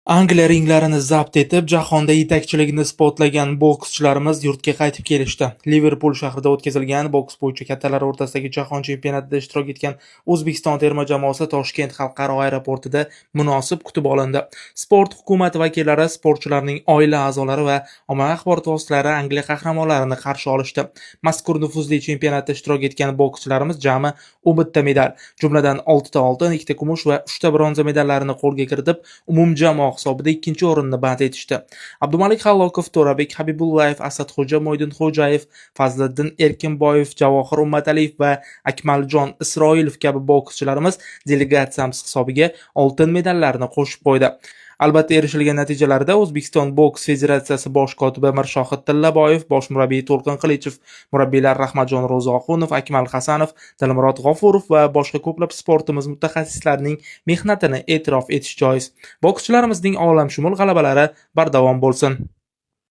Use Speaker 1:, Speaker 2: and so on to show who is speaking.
Speaker 1: Angliya ringlarini zabt etib, jahonda yetakchiligini isbotlagan bokschilarimiz yurtga qaytib kelishdi. Liverpul shahrida o'tkazilgan boks bo'yicha kattalar o'rtasidagi jahon chempionatida ishtirok etgan O'zbekiston terma jamoasi Toshkent xalqaro aeroportida munosib kutib olindi. Sport hukumati vakillari, sportchilarning oila a'zolari va ommaviy axborot vositalari Angliya qahramonlarini qarshi olishdi. Mazkur nufuzli chempionatda ishtirok etgan bokschilarimiz jami 11 medal, jumladan 6 ta oltin, 2 ta kumush va 3 ta bronza medallarini qo'lga kiritib, umumjamoa hisobida ikkinchi o'rinni band etishdi. Abdumalik Xallokov, To'rabek Habibullayev, Asadxo'ja Mo'ydinxo'jayev, Fazliddin Erkinboyev, Javohir Ummataliyev va Akmaljon Isroilov kabi bokschilarimiz delegatsiyamiz hisobiga oltin medallarni qo'shib qo'ydi. Albatta, erishilgan natijalarda O'zbekiston boks federatsiyasi bosh kotibi Mirshohid Tillaboyev, bosh murabbiy To'lqin Qilichev, murabbiylar Rahmatjon Ro'zoqunov, Akmal Hasanov, Dilmurod G'ofurov va boshqa ko'plab sportimiz mutaxassislarining mehnatini e'tirof etish joiz. Bokschilarimizning olamshumul g'alabalari bardavom bo'lsin.